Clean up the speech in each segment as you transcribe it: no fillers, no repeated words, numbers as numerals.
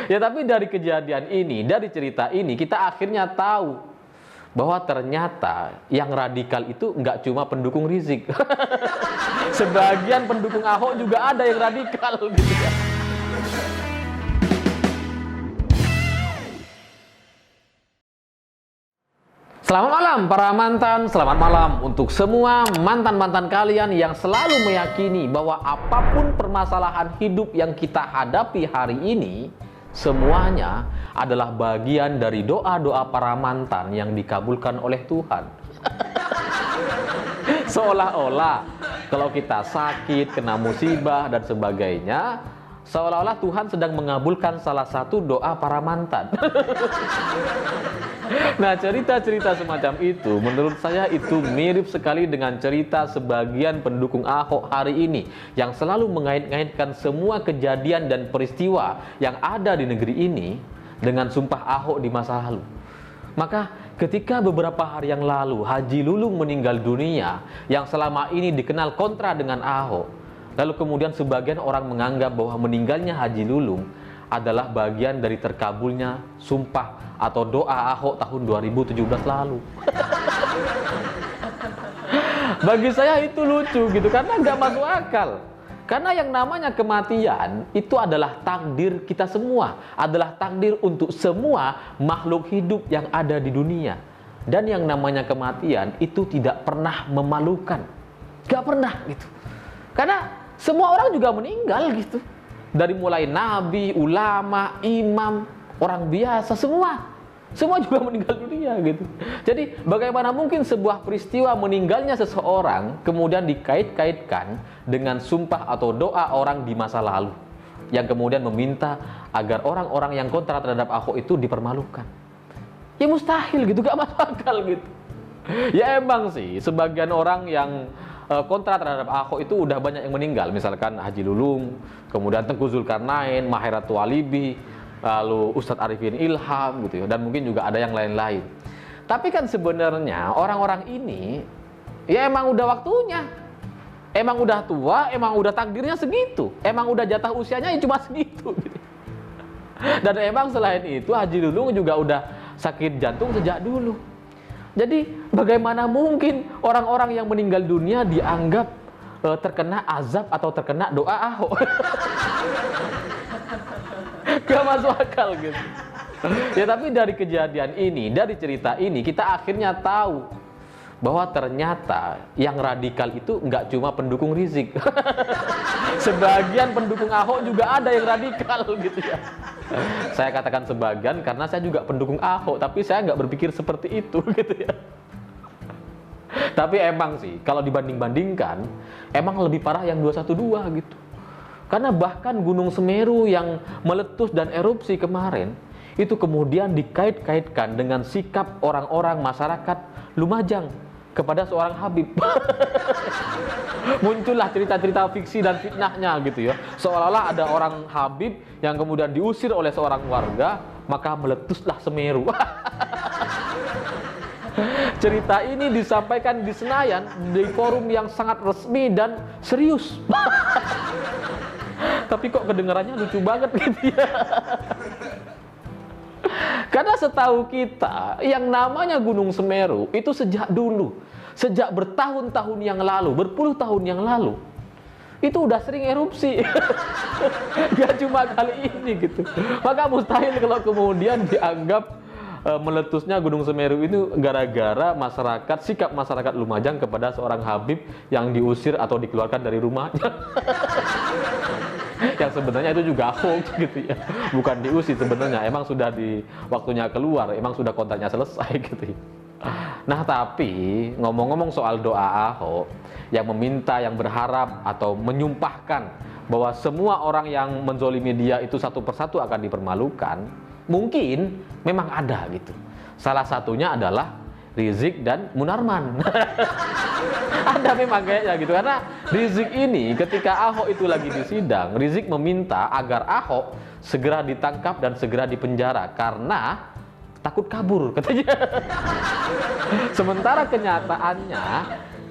Ya tapi dari kejadian ini, dari cerita ini, kita akhirnya tahu bahwa ternyata yang radikal itu nggak cuma pendukung Rizik. Sebagian pendukung Ahok juga ada yang radikal gitu ya. Selamat malam para mantan, selamat malam untuk semua mantan-mantan kalian yang selalu meyakini bahwa apapun permasalahan hidup yang kita hadapi hari ini, semuanya adalah bagian dari doa-doa para mantan yang dikabulkan oleh Tuhan. Seolah-olah kalau kita sakit, kena musibah dan sebagainya, seolah-olah Tuhan sedang mengabulkan salah satu doa para mantan. Nah, cerita-cerita semacam itu menurut saya itu mirip sekali dengan cerita sebagian pendukung Ahok hari ini yang selalu mengait-ngaitkan semua kejadian dan peristiwa yang ada di negeri ini dengan sumpah Ahok di masa lalu. Maka ketika beberapa hari yang lalu Haji Lulung meninggal dunia yang selama ini dikenal kontra dengan Ahok, lalu kemudian sebagian orang menganggap bahwa meninggalnya Haji Lulung adalah bagian dari terkabulnya sumpah atau doa Ahok tahun 2017 lalu. Bagi saya itu lucu gitu, karena nggak masuk akal. Karena yang namanya kematian itu adalah takdir kita semua, adalah takdir untuk semua makhluk hidup yang ada di dunia. Dan yang namanya kematian itu tidak pernah memalukan, nggak pernah gitu. Karena semua orang juga meninggal gitu. Dari mulai nabi, ulama, imam, orang biasa, semua juga meninggal dunia gitu. Jadi bagaimana mungkin sebuah peristiwa meninggalnya seseorang kemudian dikait-kaitkan dengan sumpah atau doa orang di masa lalu yang kemudian meminta agar orang-orang yang kontra terhadap Ahok itu dipermalukan. Ya mustahil gitu, gak masuk akal gitu. Ya emang sih sebagian orang yang kontra terhadap Ahok itu udah banyak yang meninggal, misalkan Haji Lulung, kemudian Tengku Zulkarnain, Maheratul Alibi, lalu Ustadz Arifin Ilham gitu ya, dan mungkin juga ada yang lain-lain. Tapi kan sebenarnya orang-orang ini ya emang udah waktunya, emang udah tua, emang udah takdirnya segitu, emang udah jatah usianya ya cuma segitu gitu. Dan emang selain itu Haji Lulung juga udah sakit jantung sejak dulu. Jadi bagaimana mungkin orang-orang yang meninggal dunia dianggap terkena azab atau terkena doa Ahok? Gak masuk akal gitu. Ya tapi dari kejadian ini, dari cerita ini kita akhirnya tahu bahwa ternyata yang radikal itu nggak cuma pendukung Rizik. Sebagian pendukung Ahok juga ada yang radikal gitu ya. Saya katakan sebagian karena saya juga pendukung Ahok, tapi saya nggak berpikir seperti itu gitu ya. Tapi emang sih kalau dibanding-bandingkan emang lebih parah yang 212 gitu. Karena bahkan Gunung Semeru yang meletus dan erupsi kemarin itu kemudian dikait-kaitkan dengan sikap orang-orang masyarakat Lumajang kepada seorang Habib. Muncullah cerita-cerita fiksi dan fitnahnya gitu ya. Seolah-olah ada orang Habib yang kemudian diusir oleh seorang warga, maka meletuslah Semeru. Cerita ini disampaikan di Senayan di forum yang sangat resmi dan serius. Tapi kok kedengarannya lucu banget gitu ya. Karena setahu kita yang namanya Gunung Semeru itu sejak dulu, sejak bertahun-tahun yang lalu, berpuluh tahun yang lalu, itu udah sering erupsi. Gak cuma kali ini gitu. Maka mustahil kalau kemudian dianggap meletusnya Gunung Semeru itu gara-gara masyarakat, sikap masyarakat Lumajang kepada seorang Habib yang diusir atau dikeluarkan dari rumahnya. Yang sebenarnya itu juga hoax gitu ya, bukan diusir sebenarnya, emang sudah di waktunya keluar, emang sudah kontraknya selesai gitu ya. Nah tapi ngomong-ngomong soal doa Ahok yang meminta, yang berharap atau menyumpahkan bahwa semua orang yang menzolimi dia itu satu persatu akan dipermalukan, mungkin memang ada gitu. Salah satunya adalah Rizik dan Munarman. Ada memang kayaknya gitu, karena Rizik ini ketika Ahok itu lagi di sidang, Rizik meminta agar Ahok segera ditangkap dan segera dipenjara karena takut kabur katanya. Sementara kenyataannya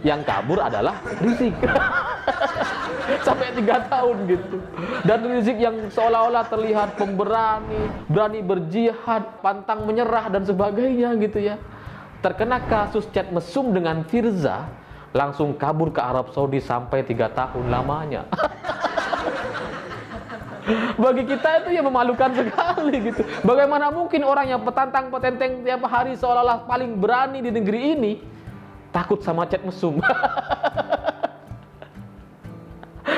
yang kabur adalah Rizik. Sampai 3 tahun gitu. Dan Rizik yang seolah-olah terlihat pemberani, berani berjihad, pantang menyerah dan sebagainya gitu ya, terkena kasus chat mesum dengan Firza, langsung kabur ke Arab Saudi sampai 3 tahun lamanya. Bagi kita itu ya memalukan sekali gitu. Bagaimana mungkin orang yang petantang petenteng tiap hari seolah-olah paling berani di negeri ini takut sama chat mesum.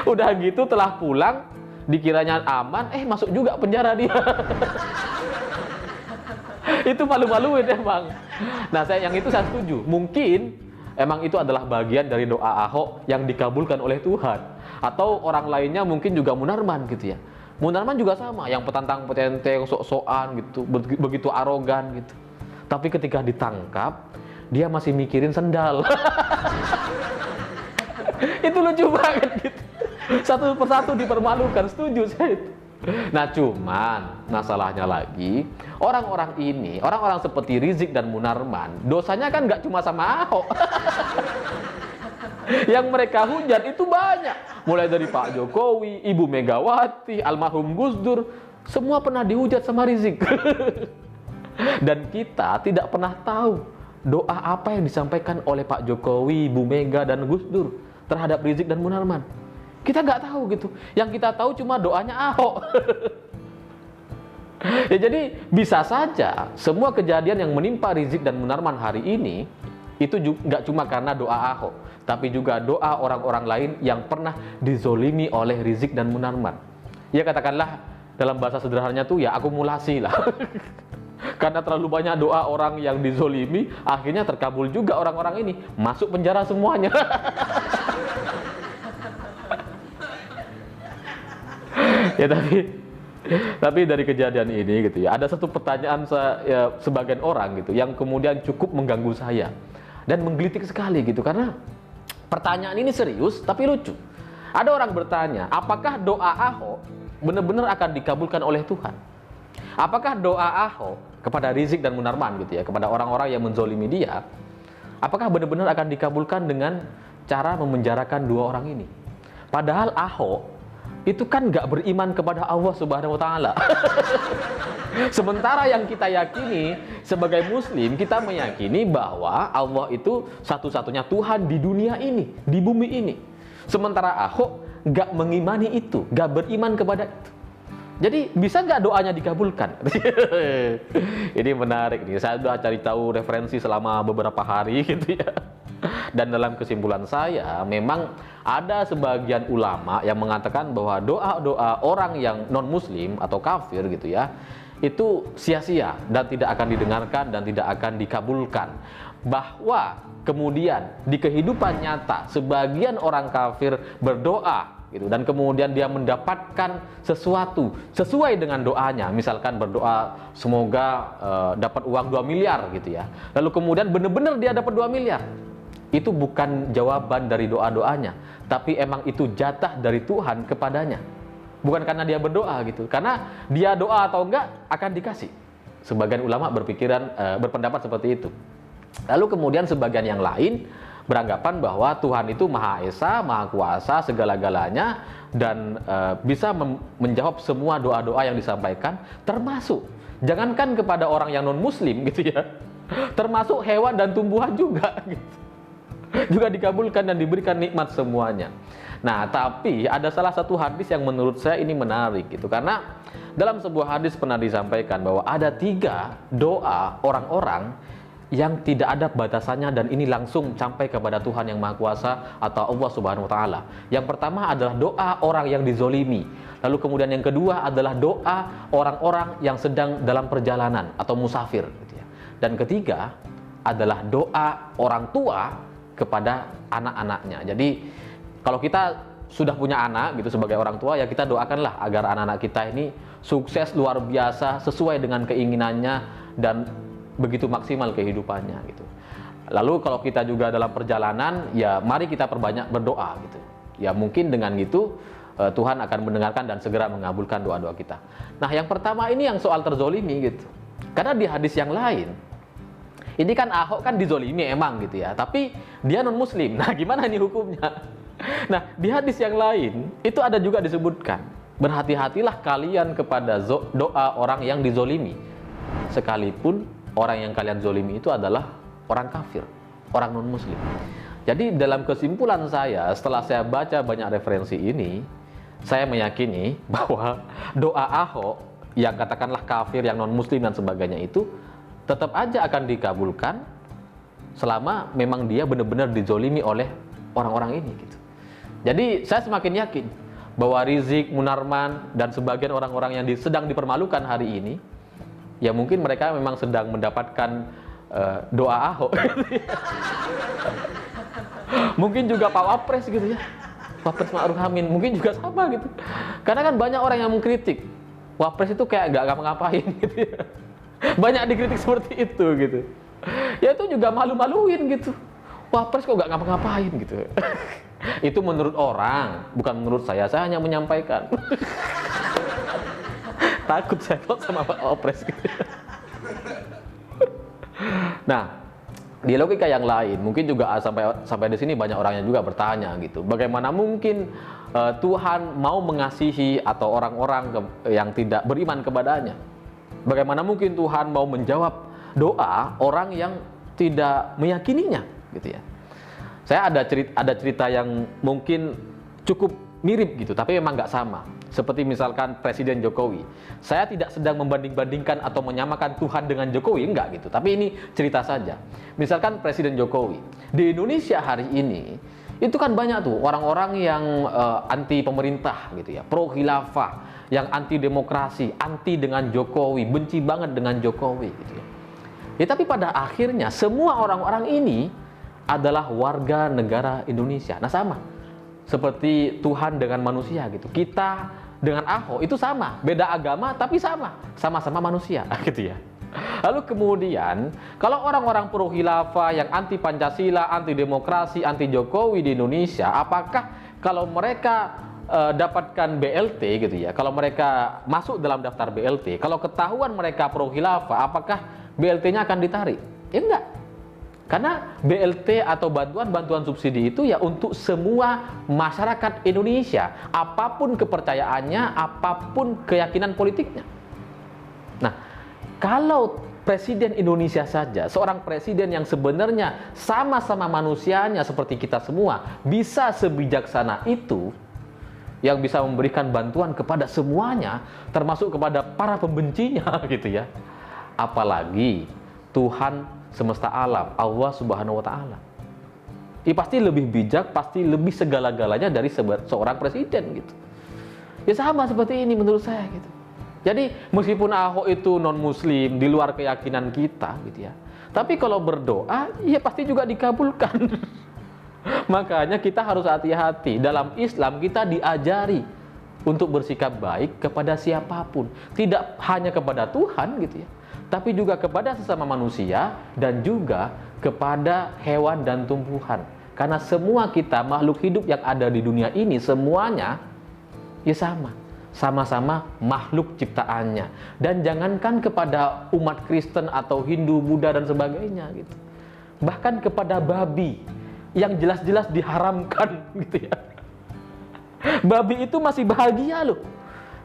Udah gitu telah pulang dikiranya aman, masuk juga penjara dia. Itu malu-maluin emang. Nah, yang itu saya setuju. Mungkin emang itu adalah bagian dari doa Ahok yang dikabulkan oleh Tuhan. Atau orang lainnya mungkin juga Munarman gitu ya. Munarman juga sama, yang petantang petenteng, sok-sokan gitu, begitu arogan gitu. Tapi ketika ditangkap, dia masih mikirin sendal. Itu lucu banget gitu. Satu persatu dipermalukan, setuju saya itu. Nah, cuman masalahnya lagi, orang-orang ini, orang-orang seperti Rizik dan Munarman, dosanya kan nggak cuma sama Ahok. Yang mereka hujat itu banyak, mulai dari Pak Jokowi, Ibu Megawati, almarhum Gus Dur, semua pernah dihujat sama Rizik. Dan kita tidak pernah tahu doa apa yang disampaikan oleh Pak Jokowi, Ibu Mega, dan Gus Dur terhadap Rizik dan Munarman. Kita nggak tahu gitu. Yang kita tahu cuma doanya Ahok. Ya, jadi bisa saja semua kejadian yang menimpa Rizik dan Munarman hari ini itu nggak cuma karena doa Ahok, tapi juga doa orang-orang lain yang pernah dizolimi oleh Rizik dan Munarman. Ya, katakanlah dalam bahasa sederhananya tuh ya akumulasi lah. Karena terlalu banyak doa orang yang dizolimi, akhirnya terkabul juga orang-orang ini, masuk penjara semuanya. Ya, tapi dari kejadian ini gitu ya, ada satu pertanyaan sebagian orang gitu yang kemudian cukup mengganggu saya dan menggelitik sekali gitu, karena pertanyaan ini serius tapi lucu. Ada orang bertanya, apakah doa Ahok benar-benar akan dikabulkan oleh Tuhan? Apakah doa Ahok kepada Rizik dan Munarman gitu ya, kepada orang-orang yang menzolimi dia, apakah benar-benar akan dikabulkan dengan cara memenjarakan dua orang ini? Padahal Ahok itu kan nggak beriman kepada Allah Subhanahu wa Ta'ala. Sementara yang kita yakini sebagai Muslim, kita meyakini bahwa Allah itu satu-satunya Tuhan di dunia ini, di bumi ini. Sementara Ahok nggak mengimani itu, nggak beriman kepada itu. Jadi bisa nggak doanya dikabulkan? Ini menarik nih. Saya sudah cari tahu referensi selama beberapa hari gitu ya. Dan dalam kesimpulan saya, memang ada sebagian ulama yang mengatakan bahwa doa-doa orang yang non-muslim atau kafir gitu ya, itu sia-sia dan tidak akan didengarkan dan tidak akan dikabulkan. Bahwa kemudian di kehidupan nyata sebagian orang kafir berdoa gitu, dan kemudian dia mendapatkan sesuatu sesuai dengan doanya, misalkan berdoa semoga dapat uang 2 miliar gitu ya, lalu kemudian benar-benar dia dapat 2 miliar. Itu bukan jawaban dari doa-doanya, tapi emang itu jatah dari Tuhan kepadanya. Bukan karena dia berdoa gitu, karena dia doa atau enggak akan dikasih. Sebagian ulama berpendapat seperti itu. Lalu kemudian sebagian yang lain beranggapan bahwa Tuhan itu Maha Esa, Maha Kuasa, segala-galanya, dan bisa menjawab semua doa-doa yang disampaikan, termasuk jangankan kepada orang yang non-muslim gitu ya, termasuk hewan dan tumbuhan juga gitu. Juga dikabulkan dan diberikan nikmat semuanya. Nah, tapi ada salah satu hadis yang menurut saya ini menarik gitu, karena dalam sebuah hadis pernah disampaikan bahwa ada 3 doa orang-orang yang tidak ada batasannya dan ini langsung sampai kepada Tuhan yang Maha Kuasa atau Allah Subhanahu wa Ta'ala. Yang pertama adalah doa orang yang dizolimi. Lalu kemudian yang kedua adalah doa orang-orang yang sedang dalam perjalanan atau musafir gitu ya. Dan ketiga adalah doa orang tua kepada anak-anaknya. Jadi kalau kita sudah punya anak gitu sebagai orang tua, ya kita doakanlah agar anak-anak kita ini sukses luar biasa sesuai dengan keinginannya dan begitu maksimal kehidupannya gitu. Lalu kalau kita juga dalam perjalanan, ya mari kita perbanyak berdoa gitu. Ya mungkin dengan gitu Tuhan akan mendengarkan dan segera mengabulkan doa-doa kita. Nah, yang pertama ini yang soal terzolimi gitu. Karena di hadis yang lain, ini kan Ahok kan dizolimi emang gitu ya, tapi dia non muslim. Nah, gimana nih hukumnya? Nah, di hadis yang lain itu ada juga disebutkan, berhati-hatilah kalian kepada doa orang yang dizolimi, sekalipun orang yang kalian zolimi itu adalah orang kafir, orang non-muslim. Jadi dalam kesimpulan saya, setelah saya baca banyak referensi ini, saya meyakini bahwa doa Ahok yang katakanlah kafir, yang non-muslim dan sebagainya itu tetap aja akan dikabulkan selama memang dia benar-benar dizolimi oleh orang-orang ini gitu. Jadi saya semakin yakin bahwa Rizik, Munarman, dan sebagian orang-orang yang sedang dipermalukan hari ini, ya mungkin mereka memang sedang mendapatkan doa Ahok. Mungkin juga Pak Wapres gitu ya, Wapres Ma'ruf Amin, mungkin juga sama gitu. Karena kan banyak orang yang mengkritik Wapres itu kayak gak ngapa-ngapain gitu ya. Banyak dikritik seperti itu gitu. Ya itu juga malu-maluin gitu. Wapres kok gak ngapa-ngapain gitu. Itu menurut orang, bukan menurut saya hanya menyampaikan. Takut saya kok sama Pak Wapres gitu. Nah, di logika yang lain, mungkin juga sampai di sini banyak orang yang juga bertanya gitu. Bagaimana mungkin Tuhan mau mengasihi atau orang-orang yang tidak beriman kepadanya? Bagaimana mungkin Tuhan mau menjawab doa orang yang tidak meyakininya gitu ya? Saya ada cerita yang mungkin cukup mirip gitu, tapi memang nggak sama. Seperti misalkan Presiden Jokowi. Saya tidak sedang membanding-bandingkan atau menyamakan Tuhan dengan Jokowi, enggak gitu. Tapi ini cerita saja. Misalkan Presiden Jokowi. Di Indonesia hari ini, itu kan banyak tuh orang-orang yang anti pemerintah gitu ya, pro khilafah, yang anti demokrasi, anti dengan Jokowi, benci banget dengan Jokowi gitu ya. Ya tapi pada akhirnya semua orang-orang ini adalah warga negara Indonesia. Nah sama, seperti Tuhan dengan manusia gitu. Kita dengan Ahok itu sama, beda agama tapi sama-sama manusia gitu ya. Lalu kemudian kalau orang-orang pro khilafah yang anti Pancasila, anti demokrasi, anti Jokowi di Indonesia, apakah kalau mereka dapatkan BLT gitu ya, kalau mereka masuk dalam daftar BLT, kalau ketahuan mereka pro khilafah, apakah BLT-nya akan ditarik? Ya enggak. Karena BLT atau bantuan subsidi itu ya untuk semua masyarakat Indonesia, apapun kepercayaannya, apapun keyakinan politiknya. Nah, kalau Presiden Indonesia saja, seorang presiden yang sebenarnya sama-sama manusianya seperti kita semua, bisa sebijaksana itu, yang bisa memberikan bantuan kepada semuanya, termasuk kepada para pembencinya gitu ya. Apalagi Tuhan semesta alam, Allah Subhanahu wa Ta'ala. Ya pasti lebih bijak, pasti lebih segala-galanya dari seorang presiden gitu. Ya sama seperti ini menurut saya gitu. Jadi meskipun Ahok itu non muslim, di luar keyakinan kita gitu ya, tapi kalau berdoa ya pasti juga dikabulkan. Makanya kita harus hati-hati. Dalam Islam kita diajari untuk bersikap baik kepada siapapun, tidak hanya kepada Tuhan gitu ya, tapi juga kepada sesama manusia dan juga kepada hewan dan tumbuhan. Karena semua kita makhluk hidup yang ada di dunia ini semuanya ya sama-sama makhluk ciptaannya. Dan jangankan kepada umat Kristen atau Hindu, Buddha dan sebagainya gitu. Bahkan kepada babi yang jelas-jelas diharamkan gitu ya. Babi itu masih bahagia loh.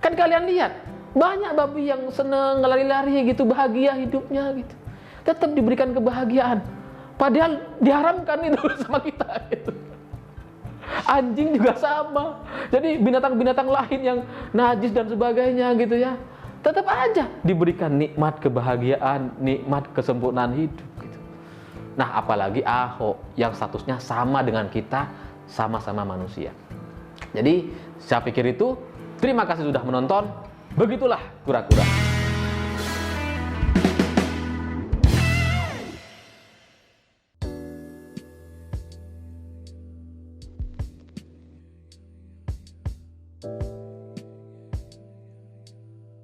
Kan kalian lihat, banyak babi yang seneng lari-lari gitu, bahagia hidupnya gitu. Tetap diberikan kebahagiaan. Padahal diharamkan itu sama kita gitu. Anjing juga sama. Jadi binatang-binatang lain yang najis dan sebagainya gitu ya, tetap aja diberikan nikmat kebahagiaan, nikmat kesempurnaan hidup gitu. Nah, apalagi Ahok yang statusnya sama dengan kita, sama-sama manusia. Jadi, saya pikir itu. Terima kasih sudah menonton. Begitulah kura-kura.